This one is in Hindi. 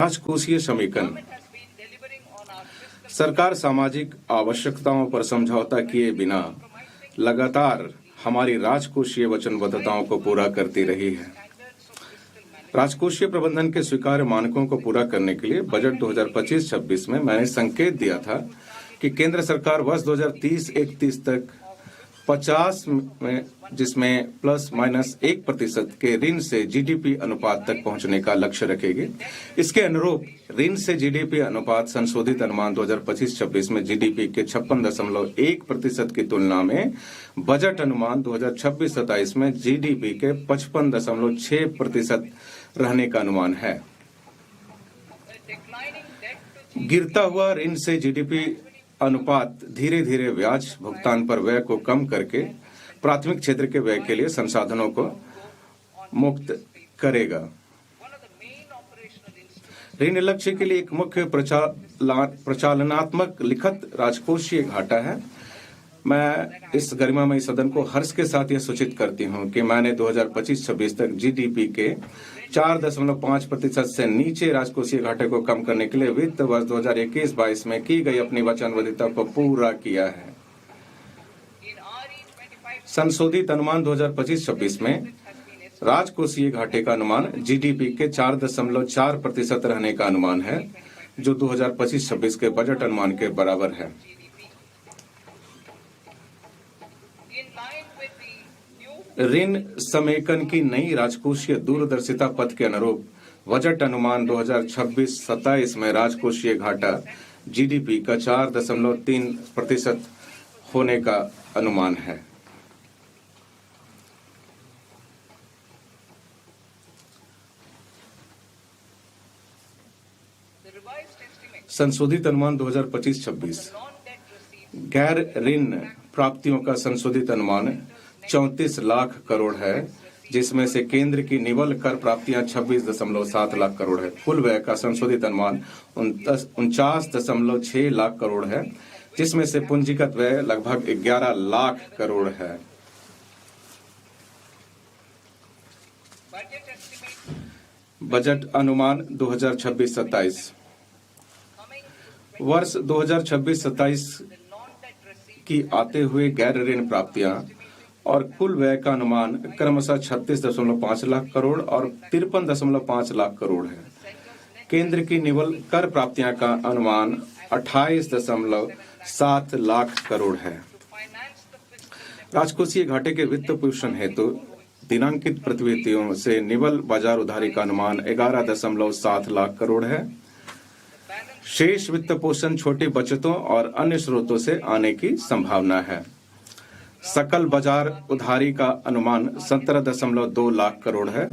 राजकोषीय समीकरण। सरकार सामाजिक आवश्यकताओं पर समझौता किए बिना लगातार हमारी राजकोषीय वचनबद्धताओं को पूरा करती रही है। राजकोषीय प्रबंधन के स्वीकार्य मानकों को पूरा करने के लिए बजट 2025-26 में मैंने संकेत दिया था कि केंद्र सरकार वर्ष 2030-31 तक 50 में, जिसमें प्लस माइनस 1% के ऋण से जीडीपी अनुपात तक पहुंचने का लक्ष्य रखेगी। इसके अनुरूप ऋण से जीडीपी अनुपात संशोधित अनुमान 2025-26 में जीडीपी के 56.1% की तुलना में बजट अनुमान 2026-27 में जीडीपी के 55.6% रहने का अनुमान है। गिरता हुआ ऋण से जीडीपी अनुपात धीरे धीरे ब्याज भुगतान पर व्यय को कम करके प्राथमिक क्षेत्र के व्यय के लिए संसाधनों को मुक्त करेगा। ऋण लक्ष्य के लिए एक मुख्य प्रचालनात्मक लिखित राजकोषीय घाटा है। मैं इस गरिमामयी सदन को हर्ष के साथ यह सूचित करती हूं कि मैंने 2025-26 तक जीडीपी के 4.5% से नीचे राजकोषीय घाटे को कम करने के लिए वित्त वर्ष 2021-22 में की गई अपनी वचनबद्धता को पूरा किया है। संशोधित अनुमान 2025-26 में राजकोषीय घाटे का अनुमान जीडीपी के 4.4% रहने का अनुमान है, जो 2025-26 के बजट अनुमान के बराबर है। ऋण समेकन की नई राजकोषीय दूरदर्शिता पथ के अनुरूप बजट अनुमान 2026-27 में राजकोषीय घाटा जीडीपी का 4.3% होने का अनुमान है। संशोधित अनुमान 2025-26 गैर ऋण प्राप्तियों का संशोधित अनुमान 34 लाख करोड़ है, जिसमें से केंद्र की निवल कर प्राप्तियां 26.7 लाख करोड़ है। कुल व्यय का संशोधित अनुमान 49.6 लाख करोड़ है, जिसमें से पूंजीगत व्यय लगभग 11 लाख करोड़ है। बजट अनुमान 2026-27 वर्ष 2026-27 की आते हुए गैर ऋण प्राप्तियां और कुल व्यय का अनुमान क्रमशः 36.5 लाख करोड़ और 53.5 लाख करोड़ है। केंद्र की निवल कर प्राप्तियां का अनुमान 28.7 लाख करोड़ है। राजकोषीय घाटे के वित्त पोषण हेतु दिनांकित प्रतिभूतियों से निवल बाजार उधारी का अनुमान 11.7 लाख करोड़ है। शेष वित्त पोषण छोटी बचतों और अन्य स्रोतों से आने की संभावना है। सकल बाजार उधारी का अनुमान 17.2 लाख करोड़ है।